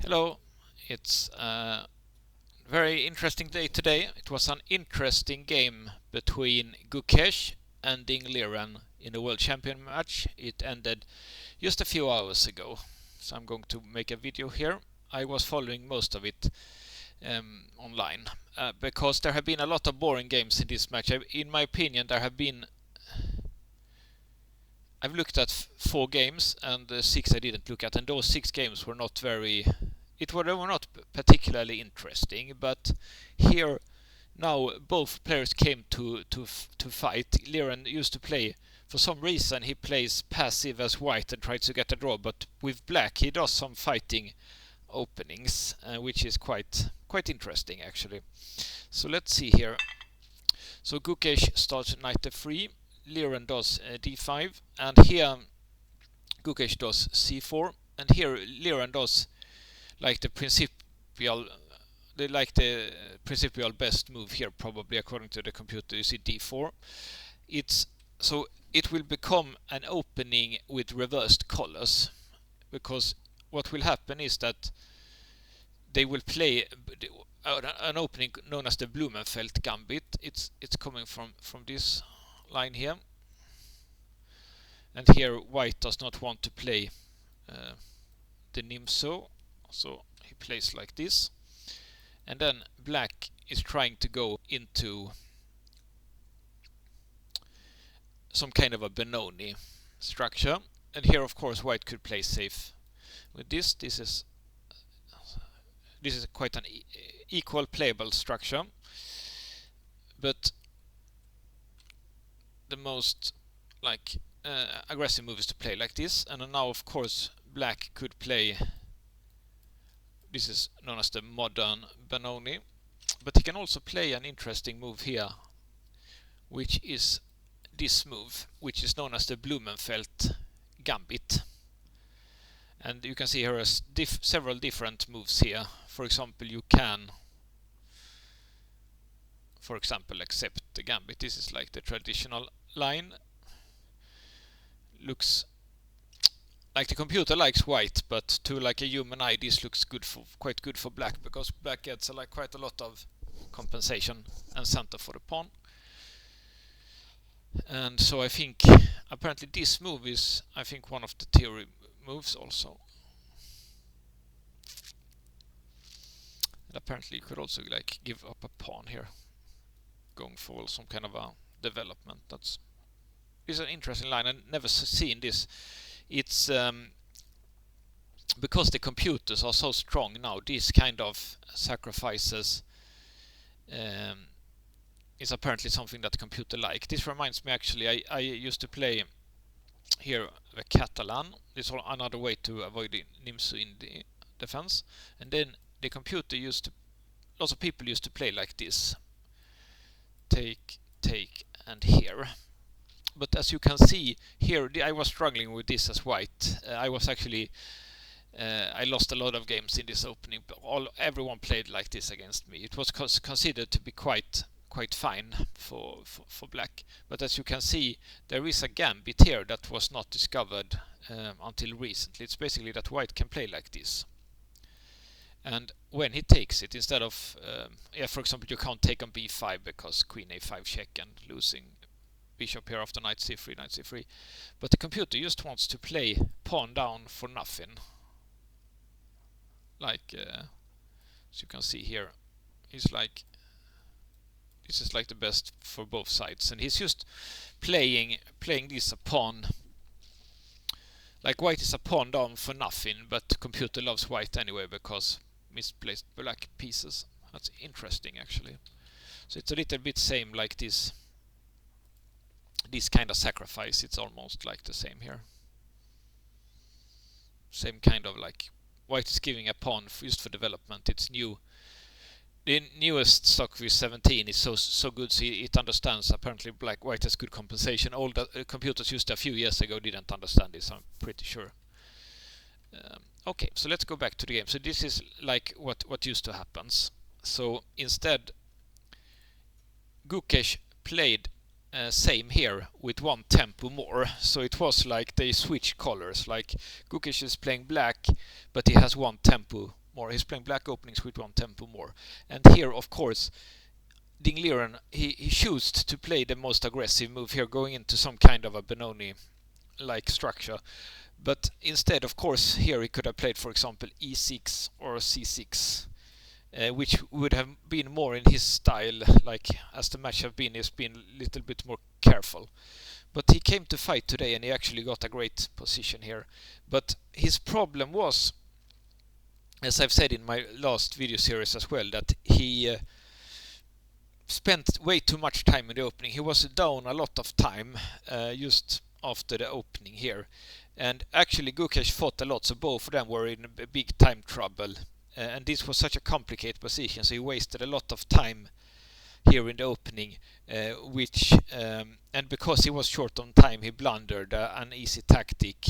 Hello, it's a very interesting day today. It was an interesting game between Gukesh and Liren in the World Champion match. It ended just a few hours ago, so I'm going to make a video here. I was following most of it online because there have been a lot of boring games in this match. In my opinion, I've looked at 4 games and 6 I didn't look at, and those 6 games were not they were not particularly interesting. But here now both players came to fight. Liren used to play, for some reason he plays passive as white and tries to get a draw, but with black he does some fighting openings, which is quite interesting actually. So let's see here. So Gukesh starts knight f3. Liren does d5, and here Gukesh does c4, and here Liren does the principal best move here, probably according to the computer. You see d4. It will become an opening with reversed colors, because what will happen is that they will play an opening known as the Blumenfeld gambit. It's coming from this line here, and here white does not want to play the Nimso, so he plays like this, and then black is trying to go into some kind of a Benoni structure, and here of course white could play safe with this. This is quite an equal playable structure, but the most aggressive move is to play like this. And now of course black could play, this is known as the modern Benoni, but he can also play an interesting move here, which is this move, which is known as the Blumenfeld gambit. And you can see here several different moves here. For example, you can accept the gambit. This is like the traditional line. Looks like the computer likes white, but to like a human eye this looks quite good for black, because black gets quite a lot of compensation and center for the pawn. And so I think apparently this move is one of the theory moves also. And apparently you could also give up a pawn here, going for some kind of a development. This is an interesting line. I've never seen this. It's because the computers are so strong now, these kind of sacrifices is apparently something that the computer like. This reminds me actually, I used to play here the Catalan. This is another way to avoid the Nimsu in the defense. And then the computer lots of people used to play like this. Take, and here. But as you can see here, I was struggling with this as white. I lost a lot of games in this opening. Everyone played like this against me. It was considered to be quite fine for black. But as you can see, there is a gambit here that was not discovered until recently. It's basically that white can play like this. And when he takes it, instead of for example, you can't take on b5 because queen a5 check and losing bishop here after knight c3, but the computer just wants to play pawn down for nothing. As you can see here, he's this is the best for both sides, and he's just playing this a pawn. White is a pawn down for nothing, but the computer loves white anyway because misplaced black pieces. That's interesting actually. So it's a little bit same like this kind of sacrifice. It's almost like the same here. Same kind of white is giving a pawn just for development. It's new. The newest stock with 17 is so good, so it understands apparently white has good compensation. All the computers used a few years ago didn't understand this, I'm pretty sure. Okay, so let's go back to the game. So this is what used to happen. So instead, Gukesh played same here with one tempo more. So it was they switched colors. Gukesh is playing black, but he has one tempo more. He's playing black openings with 1 tempo more. And here, of course, Liren, he chose to play the most aggressive move here, going into some kind of a Benoni-like structure. But instead, of course, here he could have played, for example, e6 or c6, which would have been more in his style. Like as the match have been, he's been a little bit more careful. But he came to fight today, and he actually got a great position here. But his problem was, as I've said in my last video series as well, that he spent way too much time in the opening. He was down a lot of time just after the opening here. And actually Gukesh fought a lot, so both of them were in big time trouble. And this was such a complicated position, so he wasted a lot of time here in the opening, and because he was short on time, he blundered an easy tactic.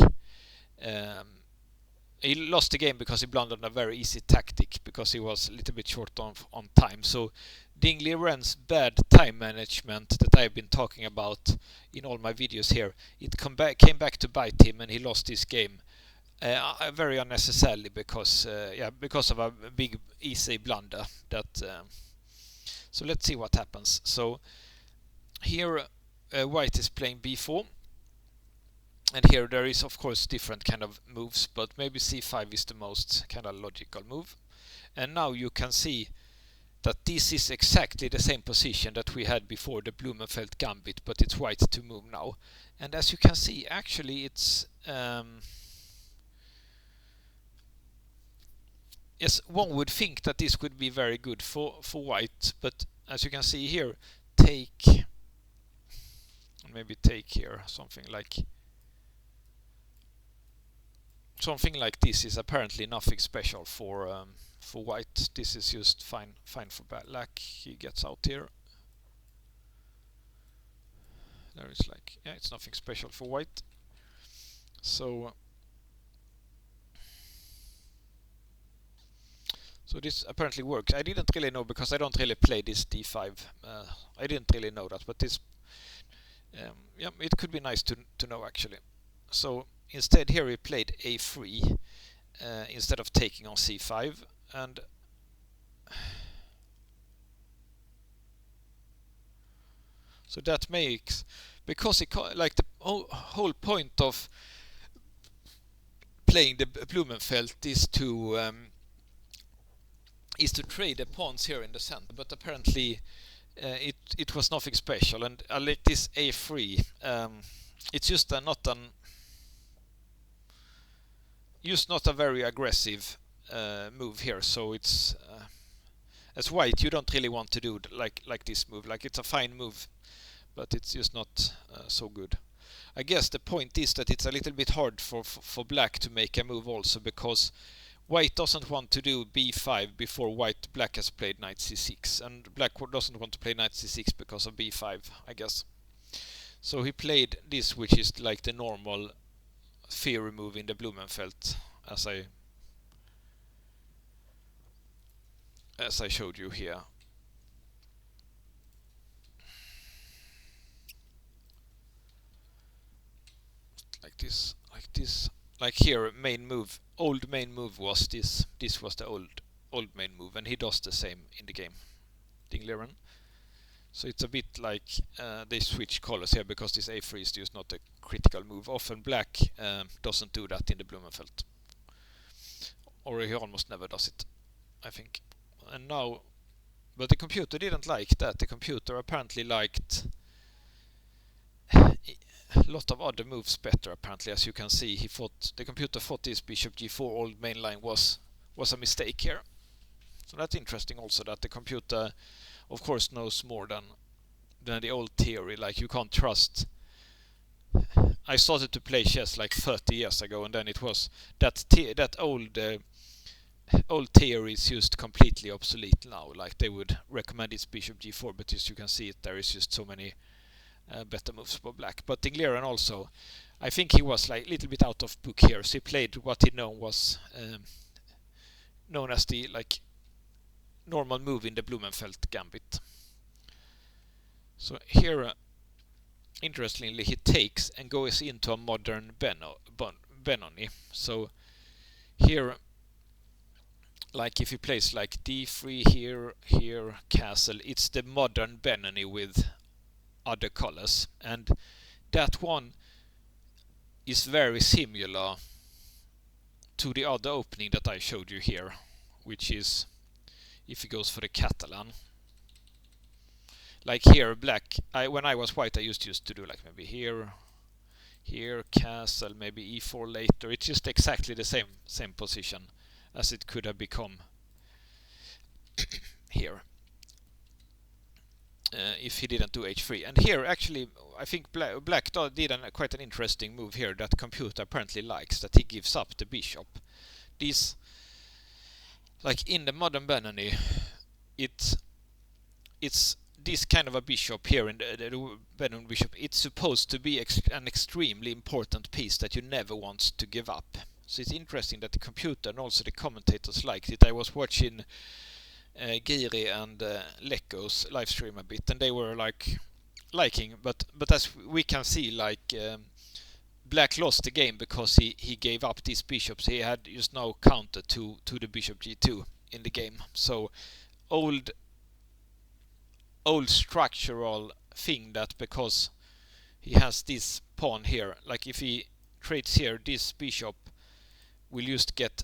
He lost the game because he blundered a very easy tactic, because he was a little bit short on time. So Liren's bad time management that I've been talking about in all my videos here, it came back to bite him, and he lost this game very unnecessarily because of a big easy blunder. So let's see what happens. So here white is playing b4. And here there is of course different kind of moves, but maybe c5 is the most kind of logical move. And now you can see that this is exactly the same position that we had before the Blumenfeld gambit, but it's white to move now. And as you can see, actually it's yes, one would think that this would be very good for white, but as you can see here, maybe take here something like this is apparently nothing special for white. This is just fine for black. He gets out here. There is like, yeah, it's nothing special for white. So this apparently works. I didn't really know because I don't really play this d5. I didn't really know that, but this yeah, it could be nice to know actually. So instead here he played a3 instead of taking on c5, and so that makes, because like the whole point of playing the Blumenfeld is to trade the pawns here in the center, but apparently it was nothing special. And I like this a3. It's just not a very aggressive move here. So it's as white, you don't really want to do like this move. Like, it's a fine move, but it's just not so good. I guess the point is that it's a little bit hard for black to make a move also, because white doesn't want to do b5 before black has played knight c6, and black doesn't want to play knight c6 because of b5, I guess. So he played this, which is like the normal theory move in the Blumenfeld, as I showed you here. Like this. Like here, old main move was this. This was the old main move, and he does the same in the game, Liren. So it's a bit like they switch colors here, because this a3 is just not a critical move. Often black doesn't do that in the Blumenfeld, or he almost never does it, I think. And now, but the computer didn't like that. The computer apparently liked a lot of other moves better. Apparently, as you can see, the computer thought this bishop g4 old main line was a mistake here. So that's interesting also, that the computer of course knows more than the old theory. Like, you can't trust. I started to play chess like 30 years ago, and then it was that old theory is just completely obsolete now. Like, they would recommend it's bishop g4, but as you can see, there is just so many better moves for black. But Liren also, I think he was like a little bit out of book here, so he played what he was known as the like normal move in the Blumenfeld gambit. So here, interestingly, he takes and goes into a modern Benoni. So here, like if he plays like d3 here, here, castle, it's the modern Benoni with other colors, and that one is very similar to the other opening that I showed you here, which is if he goes for the Catalan. Like here, black, when I was white, I used to do like maybe here, here, castle, maybe e4 later. It's just exactly the same position as it could have become here if he didn't do h3. And here, actually, I think black did quite an interesting move here that computer apparently likes, that he gives up the bishop. These, like in the modern Benoni, it's this kind of a bishop here in the Benoni bishop. It's supposed to be an extremely important piece that you never want to give up. So it's interesting that the computer and also the commentators liked it. I was watching Giri and Lekko's live stream a bit, and they were like liking, but as we can see, like black lost the game because he gave up these bishops. He had just now counter to the bishop g2 in the game. So old structural thing that because he has this pawn here, like if he trades here, this bishop will just get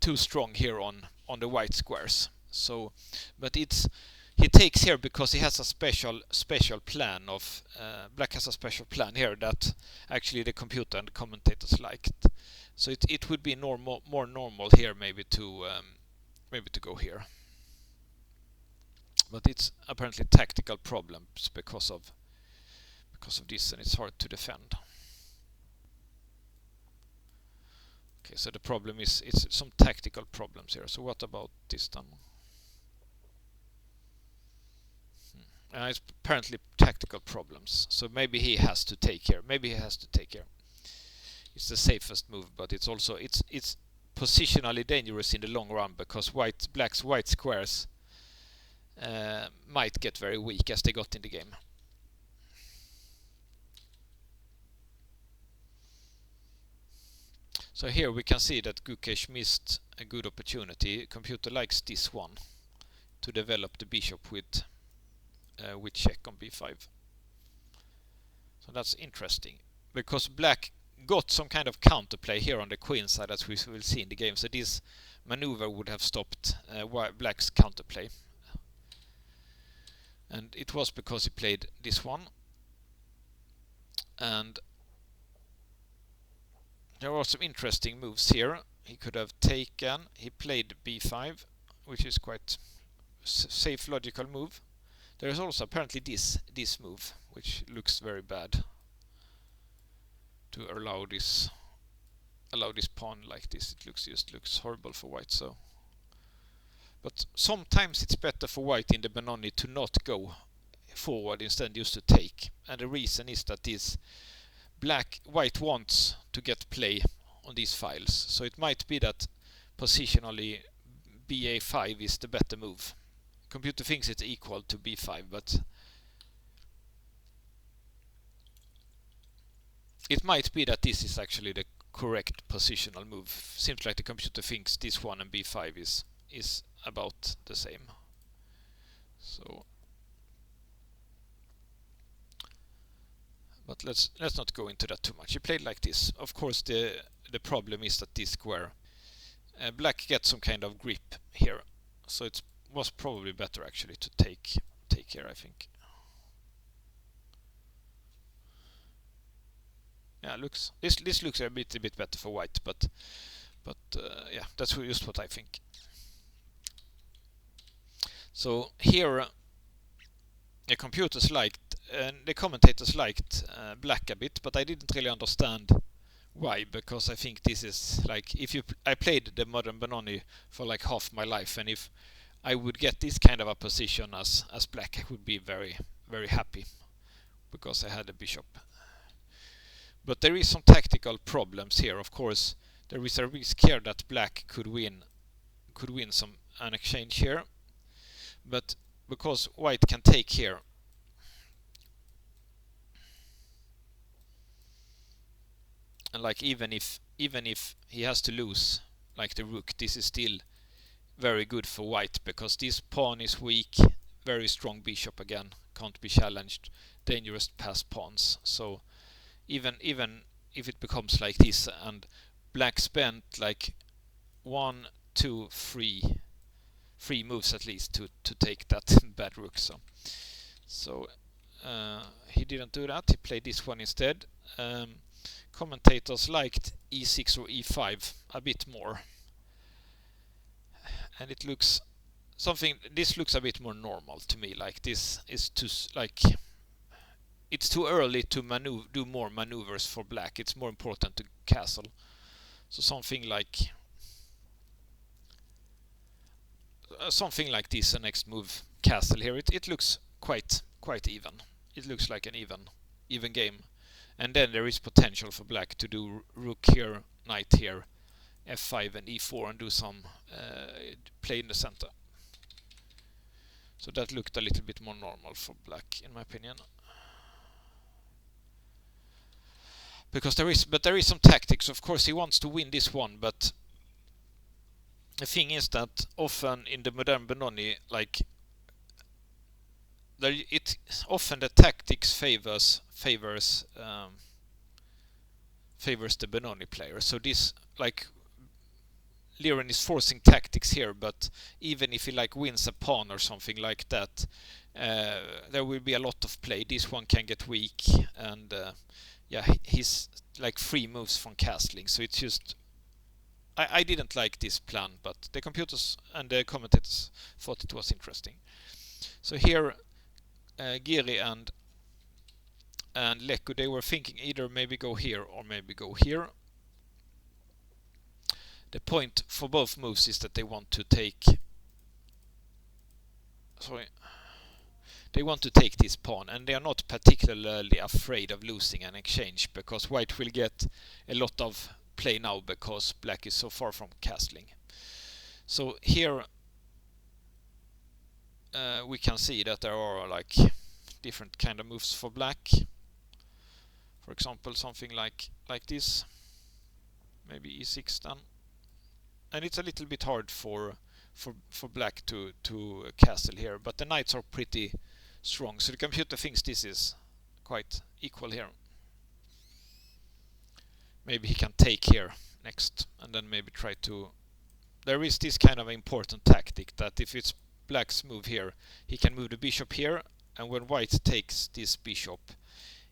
too strong here on the white squares. So, but he takes here because he has a special plan of black has a special plan here that actually the computer and the commentators liked. So it would be more normal here maybe to go here. But it's apparently tactical problems because of this, and it's hard to defend. Okay, so the problem is it's some tactical problems here. So what about this then? It's apparently tactical problems. So maybe he has to take here. It's the safest move, but it's also it's positionally dangerous in the long run because black's white squares might get very weak as they got in the game. So here we can see that Gukesh missed a good opportunity. Computer likes this one to develop the bishop with check on b5. So that's interesting because black got some kind of counterplay here on the queen side, as we will see in the game. So this maneuver would have stopped black's counterplay, and it was because he played this one. And there were some interesting moves here. He could have taken, he played b5, which is quite safe logical move. There is also apparently this move, which looks very bad, to allow this pawn like this. It looks horrible for white. So, but sometimes it's better for white in the Benoni to not go forward, instead just to take. And the reason is that this white wants to get play on these files. So it might be that positionally ba5 is the better move. Computer thinks it's equal to b5, but it might be that this is actually the correct positional move. Seems like the computer thinks this one and b5 is about the same. So, but let's not go into that too much. He played like this. Of course, the problem is that this square, black gets some kind of grip here, so it was probably better actually to take here, I think. Yeah, this looks a bit better for white, but yeah, that's just what I think. So here the computers liked and the commentators liked black a bit, but I didn't really understand why, because I think this is like, I played the modern Benoni for like half my life, and if I would get this kind of a position as black, I would be very, very happy because I had a bishop. But there is some tactical problems here. Of course, there is a risk here that black could win an exchange here, but because white can take here, and like even if he has to lose like the rook, this is still very good for white, because this pawn is weak, very strong bishop again, can't be challenged, dangerous pass pawns. So even if it becomes like this and black spent like 1, 2, 3 moves at least to take that bad rook. So he didn't do that, he played this one instead. Commentators liked e6 or e5 a bit more, and it looks this looks a bit more normal to me. Like this is too it's too early to do more maneuvers for black. It's more important to castle. So something like this, the next move castle here. It looks quite even. It looks like an even game. And then there is potential for black to do rook here, knight here, f5 and e4, and do some play in the center. So that looked a little bit more normal for black, in my opinion. Because there is some tactics. Of course, he wants to win this one, but the thing is that often in the modern Benoni, like often the tactics favors the Benoni player. So this, like, Liren is forcing tactics here, but even if he like wins a pawn or something like that, there will be a lot of play. This one can get weak, and yeah, he's like 3 moves from castling. So it's just I didn't like this plan, but the computers and the commentators thought it was interesting. So here Giri and Lekku, they were thinking either maybe go here or maybe go here. The point for both moves is that they want to take this pawn, and they are not particularly afraid of losing an exchange, because white will get a lot of play now because black is so far from castling. So here we can see that there are like different kind of moves for black. For example, something like this, maybe e6 then, and it's a little bit hard for black to castle here, but the knights are pretty strong, so the computer thinks this is quite equal here. Maybe he can take here next, and then maybe try to... There is this kind of important tactic that if it's black's move here, he can move the bishop here, and when white takes this bishop,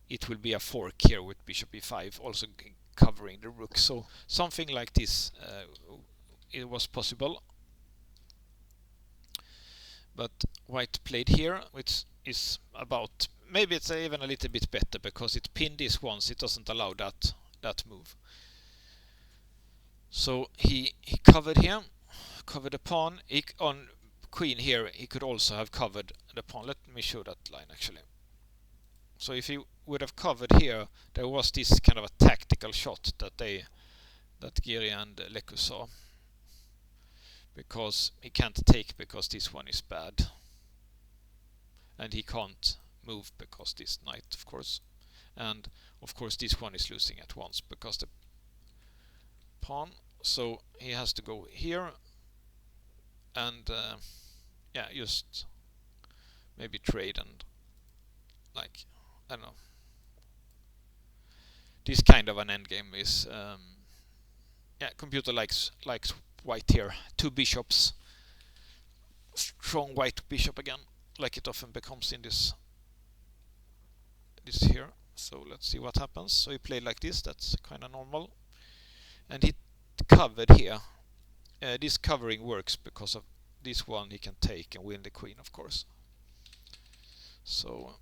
it will be a fork here with bishop e5, also covering the rook. So something like this, it was possible. But white played here, which is about... Maybe it's even a little bit better, because it pinned this once, it doesn't allow that move. So he covered here, covered the pawn. On queen here, he could also have covered the pawn. Let me show that line actually. So if he would have covered here, there was this kind of a tactical shot that Giri and Lekku saw. Because he can't take because this one is bad. And he can't move because this knight, of course. And of course this one is losing at once because the pawn. So he has to go here and yeah, just maybe trade and like, I don't know. This kind of an endgame is yeah, computer likes white here. 2 bishops, strong white bishop again, like it often becomes in this here. So let's see what happens. So he played like this, that's kind of normal, and he covered here. This covering works because of this one he can take and win the queen, of course. So,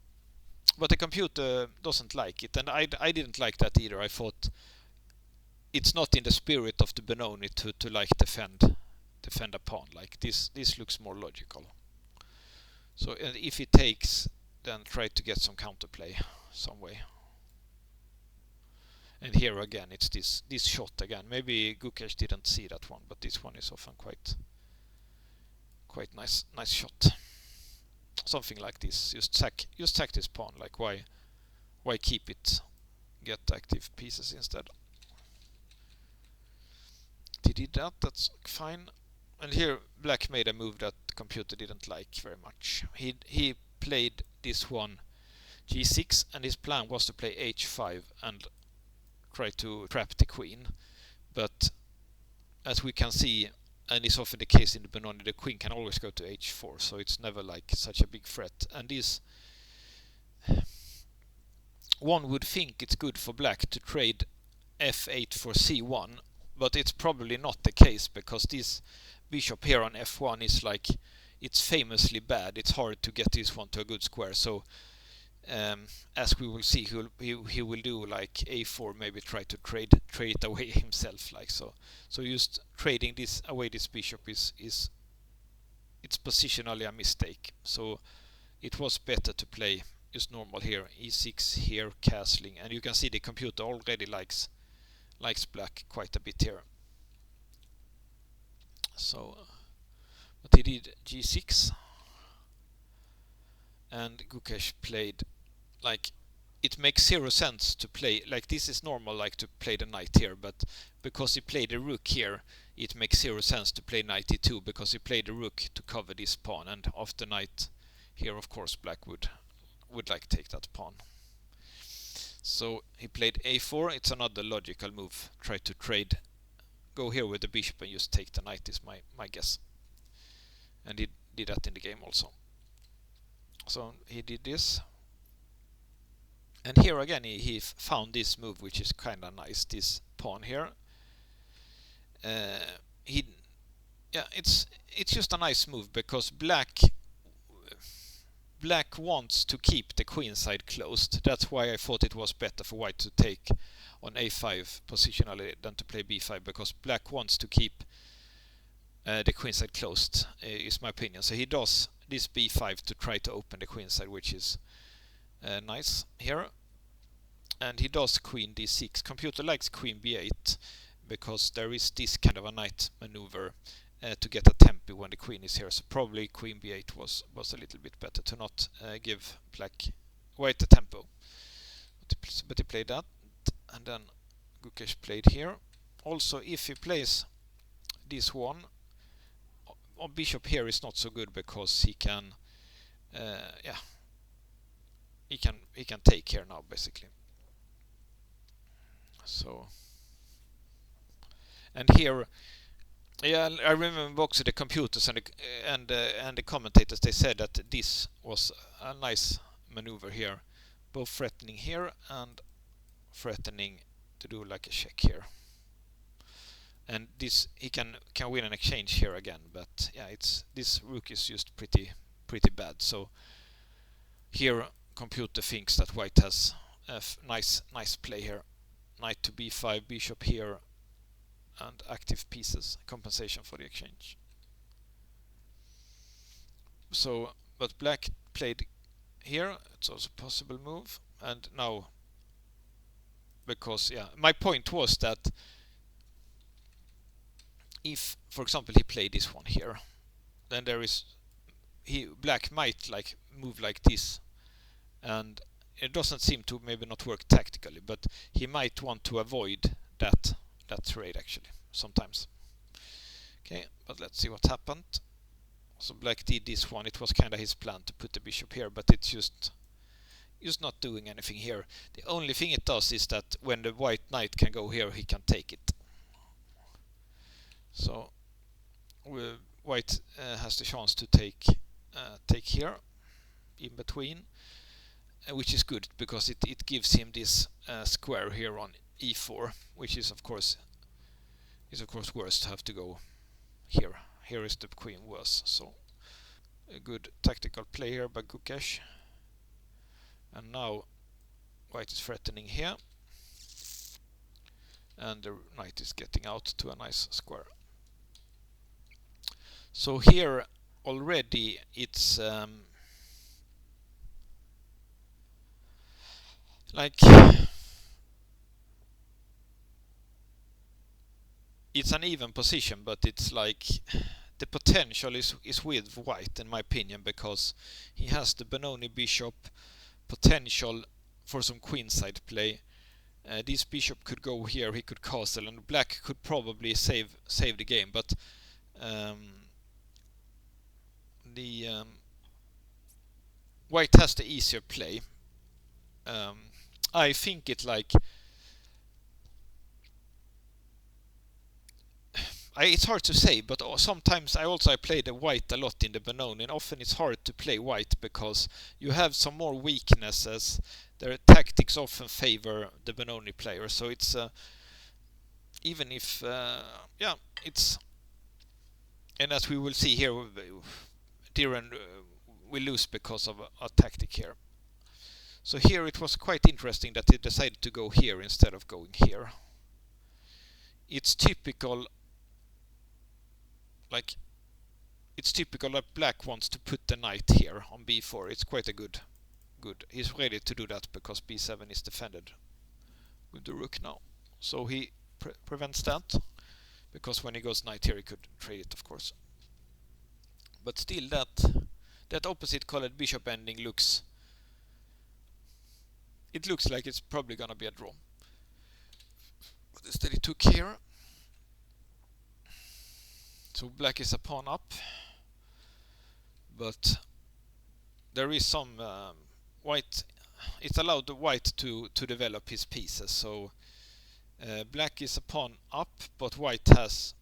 but the computer doesn't like it, and I didn't like that either. I thought it's not in the spirit of the Benoni to like defend a pawn. Like this looks more logical. So if he takes, then try to get some counterplay some way. And here again, it's this shot again. Maybe Gukesh didn't see that one, but this one is often quite nice shot. Something like this. Just sack this pawn. Like why keep it? Get active pieces instead. He did that. That's fine. And here black made a move that the computer didn't like very much. He played this one g6, and his plan was to play h5 and try to trap the queen. But as we can see, and is often the case in the Benoni, the queen can always go to h4, so it's never like such a big threat. And this, one would think it's good for black to trade f8 for c1, but it's probably not the case, because this bishop here on f1 is like, it's famously bad. It's hard to get this one to a good square. So as we will see, he will do like a4, maybe try to trade it away himself, like so. So just trading this away, this bishop is it's positionally a mistake. So it was better to play just normal here, e6 here, castling, and you can see the computer already likes black quite a bit here. So, but he did g6, and Gukesh played, like, it makes zero sense to play, like this is normal, like to play the knight here, but because he played the rook here, it makes zero sense to play knight e2, because he played the rook to cover this pawn, and after knight here, of course, black would like take that pawn. So he played a4. It's another logical move. Try to trade, go here with the bishop and just take the knight is my guess. And he did that in the game also. So he did this. And here again he found this move, which is kind of nice, this pawn here. It's just a nice move, because black wants to keep the queen side closed. That's why I thought it was better for white to take on a5 positionally than to play b5, because black wants to keep the queen side closed, is my opinion. So he does this b5 to try to open the queen side, which is nice here. And he does queen d6. Computer likes queen b8, because there is this kind of a knight maneuver to get a tempo when the queen is here. So probably queen b8 was a little bit better, to not give white a tempo. But he played that, and then Gukesh played here. Also, if he plays this one, on bishop here is not so good, because he can he can take here now basically. So, and here, yeah, I remember also the computers and the commentators, they said that this was a nice maneuver here, both threatening here and threatening to do like a check here. And this, he can win an exchange here again, but yeah, this rook is just pretty bad. So here computer thinks that white has a nice play here, knight to b5, bishop here, and active pieces, compensation for the exchange. So, but black played here, it's also a possible move. And now, because my point was that if, for example, he played this one here, then black might like move like this, and it doesn't seem to maybe not work tactically, but he might want to avoid that trade actually sometimes. Okay, but let's see what happened. So black did this one. It was kind of his plan to put the bishop here, but it's just not doing anything here. The only thing it does is that when the white knight can go here, he can take it. So white has the chance to take here in between, which is good, because it gives him this square here on e4, which is of course worse to have to go here. Here is the queen worse. So a good tactical play here by Gukesh. And now white is threatening here, and the knight is getting out to a nice square. So here already it's like it's an even position, but it's like the potential is with white, in my opinion, because he has the Benoni bishop, potential for some queenside play. This bishop could go here, he could castle, and black could probably save the game, but The white has the easier play. I think it like it's hard to say, but sometimes I play the white a lot in the Benoni, and often it's hard to play white because you have some more weaknesses. Their tactics often favor the Benoni player, so it's even if yeah, it's, and as we will see here, Liren will lose because of a tactic here. So here it was quite interesting that he decided to go here instead of going here. It's typical, like, it's typical that black wants to put the knight here on b4. It's quite a good. He's ready to do that because b7 is defended with the rook now. So he prevents that, because when he goes knight here he could trade it, of course. But still, that opposite colored bishop ending looks like it's probably gonna be a draw. But instead he took here. So black is a pawn up, but there is some white. It allowed the white to develop his pieces. So black is a pawn up, but white has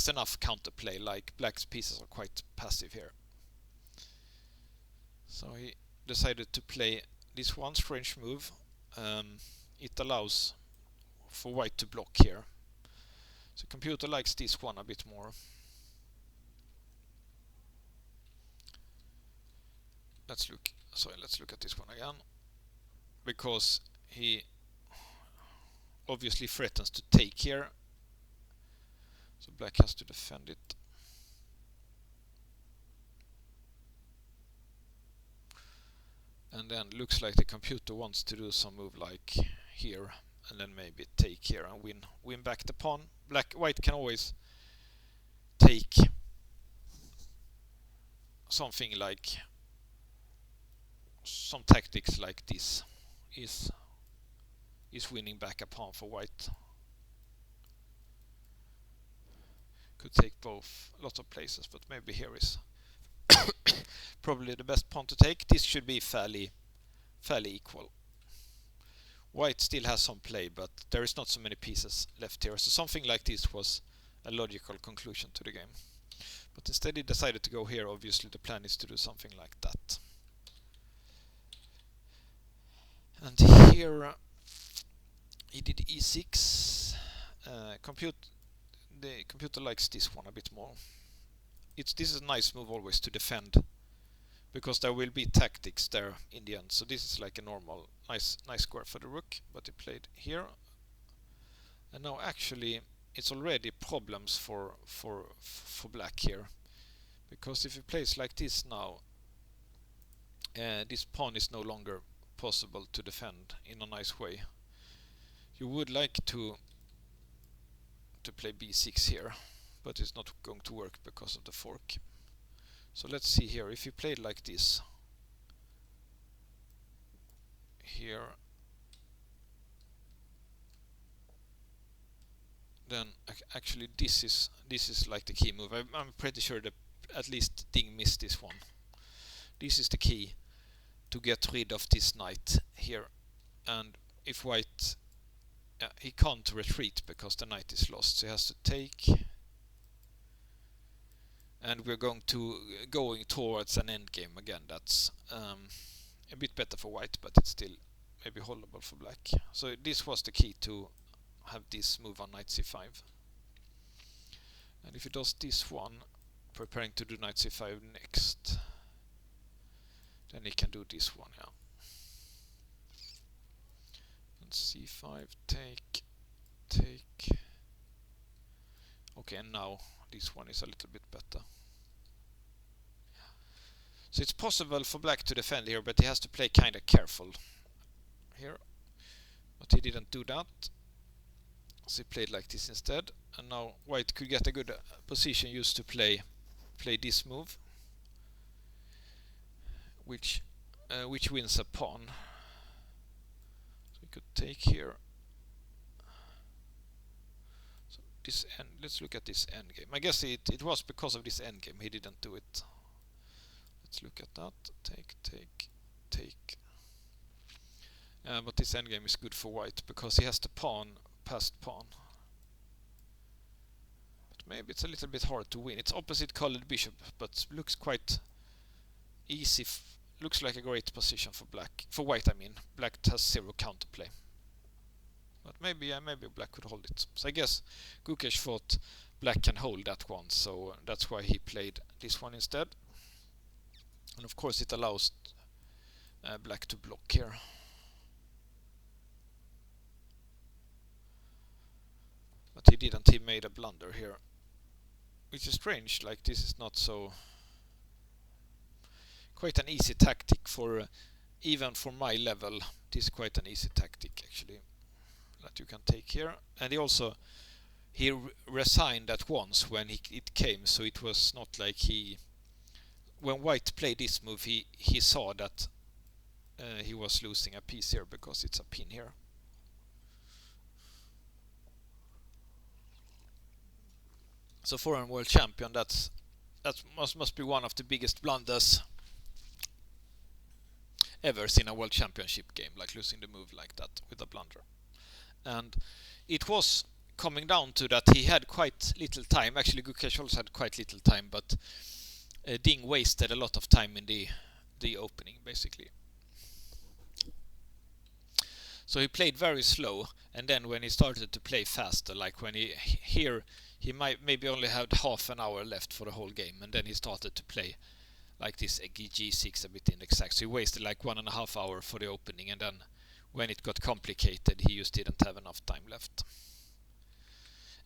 enough counterplay. Like, black's pieces are quite passive here. So he decided to play this one strange move. It allows for white to block here. So computer likes this one a bit more. Let's look at this one again, because he obviously threatens to take here. So black has to defend it. And then looks like the computer wants to do some move like here, and then maybe take here and win back the pawn. White can always take something like some tactics like this is winning back a pawn for white. Could take both, lots of places, but maybe here is probably the best pawn to take. This should be fairly equal. White still has some play, but there is not so many pieces left here, so something like this was a logical conclusion to the game. But instead he decided to go here. Obviously the plan is to do something like that. And here he did e6. The computer likes this one a bit more. This is a nice move always to defend, because there will be tactics there in the end. So this is like a normal nice square for the rook, but he played here. And now actually it's already problems for black here, because if he plays like this now, this pawn is no longer possible to defend in a nice way. You would like to play b6 here, but it's not going to work because of the fork. So let's see here, if you played like this here, then actually this is like the key move. I'm pretty sure that at least Ding missed this one. This is the key to get rid of this knight here, and if white, he can't retreat because the knight is lost, so he has to take. And we're going towards an endgame again. That's a bit better for white, but it's still maybe holdable for black. So this was the key to have this move on knight c5. And if he does this one, preparing to do knight c5 next, then he can do this one, yeah. And c5, take. Okay, and now this one is a little bit better. So it's possible for black to defend here, but he has to play kind of careful here. But he didn't do that. So he played like this instead. And now white could get a good position used to play this move, which wins a pawn. So he could take here. So let's look at this endgame. I guess it was because of this endgame he didn't do it. Let's look at that. Take. But this endgame is good for white because he has the pawn past pawn. But maybe it's a little bit hard to win. It's opposite colored bishop, but looks quite easy. Looks like a great position for black. For white, I mean. Black has zero counterplay. But maybe black could hold it. So I guess Gukesh thought black can hold that one, so that's why he played this one instead. And of course it allows black to block here. But he didn't, he made a blunder here. Which is strange, like this is not so... Quite an easy tactic for, even for my level, this is quite an easy tactic actually. That you can take here. And he resigned at once when it came, so it was not like when white played this move he saw that he was losing a piece here because it's a pin here. So for a world champion that must be one of the biggest blunders ever in a world championship game, like losing the move like that with a blunder. And it was coming down to that he had quite little time. Actually Gukesh also had quite little time, but Ding wasted a lot of time in the opening basically. So he played very slow, and then when he started to play faster, like when he might maybe only had half an hour left for the whole game, and then he started to play like this G6 a bit in exact. So he wasted like 1.5 hours for the opening, and then when it got complicated he just didn't have enough time left.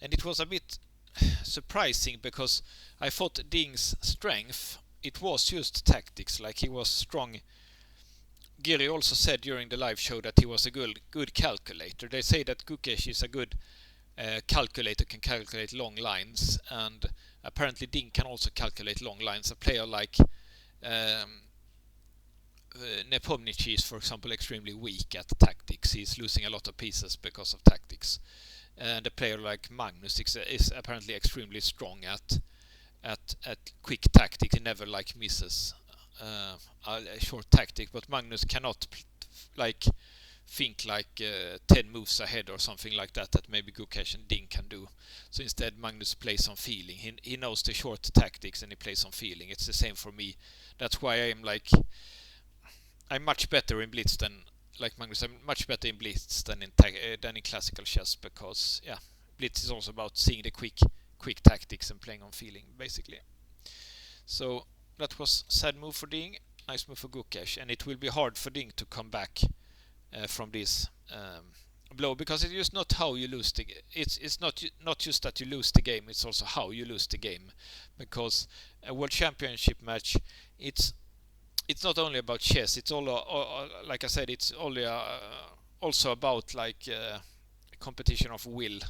And it was a bit surprising because I thought Ding's strength, it was just tactics, like he was strong. Giri also said during the live show that he was a good calculator. They say that Gukesh is a good calculator, can calculate long lines, and apparently Ding can also calculate long lines. A player like Nepomniachtchi is, for example, extremely weak at tactics. He's losing a lot of pieces because of tactics. And a player like Magnus is apparently extremely strong at quick tactics. He never like misses a short tactic, but Magnus cannot think 10 moves ahead or something like that maybe Gukesh and Ding can do. So instead Magnus plays on feeling. He knows the short tactics and he plays on feeling. It's the same for me. That's why I'm much better in blitz than like Magnus. I'm much better in blitz than in classical chess, because yeah, blitz is also about seeing the quick tactics and playing on feeling basically. So that was sad move for Ding, nice move for Gukesh, and it will be hard for Ding to come back from this blow, because it's just not how you lose the game. It's not just that you lose the game, it's also how you lose the game, because a world championship match, it's not only about chess, it's all like I said, it's only also about like competition of will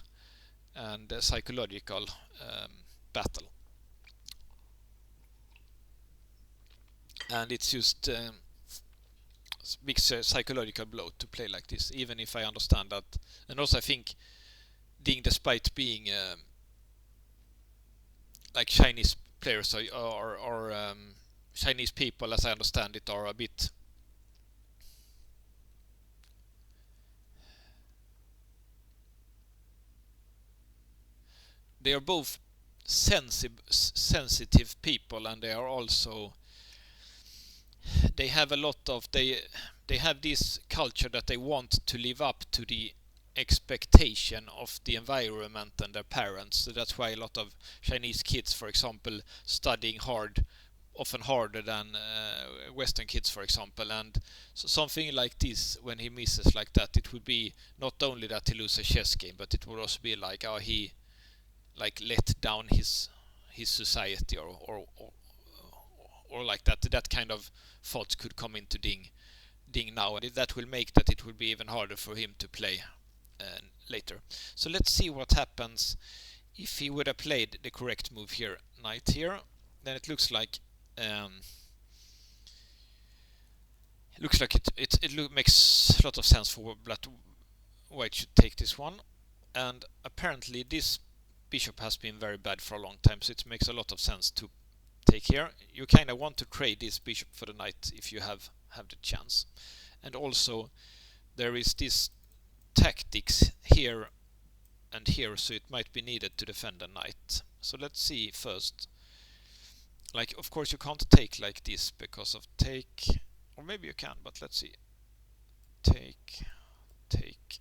and psychological battle. And it's just big psychological blow to play like this, even if I understand that. And also I think Ding, despite being like Chinese players or Chinese people, as I understand it, are a bit they are both sensitive people, and they are also they have a lot of they have this culture that they want to live up to the expectation of the environment and their parents. So that's why a lot of Chinese kids, for example, studying hard, often harder than Western kids, for example. And so something like this, when he misses like that, it would be not only that he loses a chess game, but it would also be like he like let down his society or like that kind of thoughts could come into Ding now, and that will make that it will be even harder for him to play later. So let's see what happens if he would have played the correct move here, knight here. Then it looks like it makes a lot of sense for black white should take this one, and apparently this bishop has been very bad for a long time, so it makes a lot of sense to take here. You kind of want to trade this bishop for the knight if you have the chance. And also there is this tactics here and here, so it might be needed to defend a knight. So let's see first. Like, of course you can't take like this because of take, or maybe you can, but let's see. Take, take,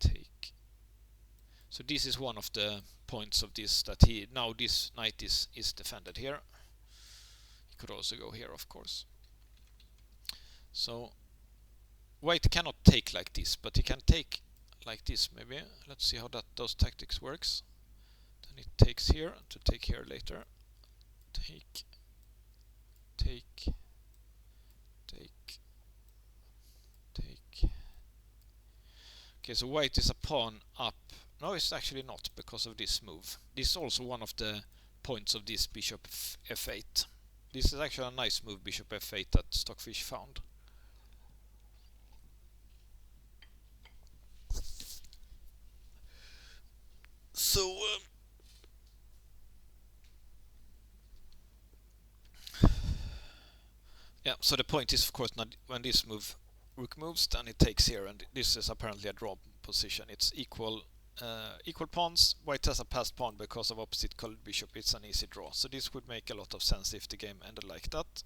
take. So this is one of the points of this, that now this knight is defended here. He could also go here, of course. So white cannot take like this, but he can take like this maybe. Let's see how those tactics works. Then it takes here to take here later. Take, take, take, take. Okay, so white is a pawn up. No, it's actually not, because of this move. This is also one of the points of this bishop f8. This is actually a nice move, bishop f8, that Stockfish found. So yeah, so the point is, of course, not when this move Rook moves, then it takes here, and this is apparently a draw position. It's equal pawns. White has a passed pawn because of opposite colored bishop. It's an easy draw. So this would make a lot of sense if the game ended like that.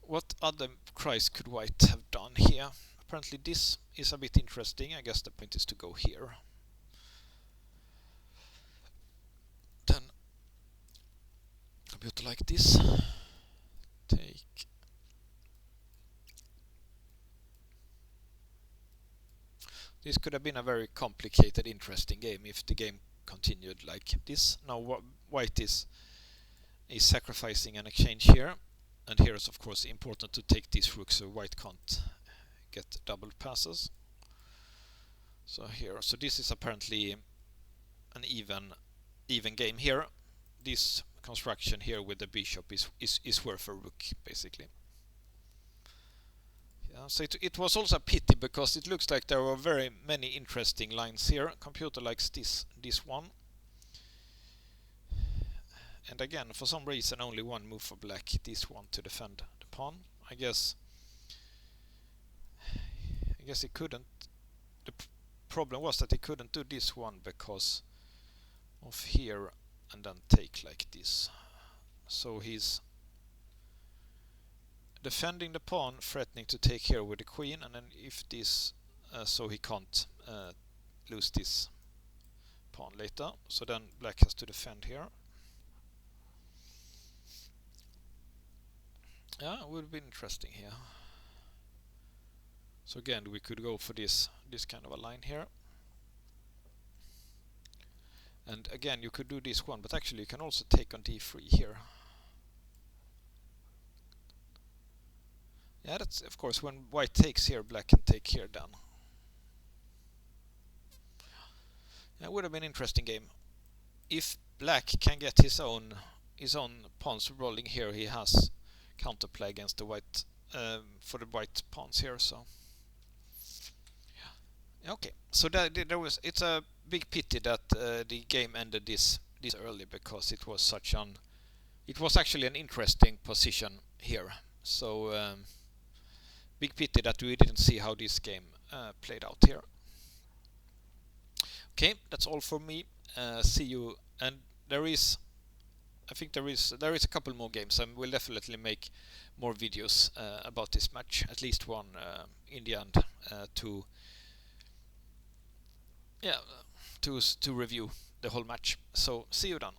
What other cries could white have done here? Apparently this is a bit interesting. I guess the point is to go here. Then computer like this. Take. This could have been a very complicated, interesting game if the game continued like this. Now white is sacrificing an exchange here, and here is of course important to take this rook so white can't get double passes. So here, so this is apparently an even game here. This construction here with the bishop is worth a rook, basically. Yeah, so it was also a pity, because it looks like there were very many interesting lines here. Computer likes this one. And again, for some reason, only one move for black, this one to defend the pawn. I guess he couldn't. The problem was that he couldn't do this one because of here and then take like this. So he's defending the pawn, threatening to take here with the queen, and then if this, so he can't lose this pawn later. So then black has to defend here. Yeah, it would have been interesting here. So again, we could go for this kind of a line here. And again, you could do this one, but actually you can also take on d3 here. Yeah, that's of course when white takes here, black can take here then. Yeah, it would have been an interesting game. If black can get his own pawns rolling here, he has counterplay against the white for the white pawns here. So yeah, okay. So it's a big pity that the game ended this early, because it was actually an interesting position here. So big pity that we didn't see how this game played out here. Okay, that's all for me. See you. And I think there is a couple more games, and we'll definitely make more videos about this match. At least one in the end to review the whole match. So see you then.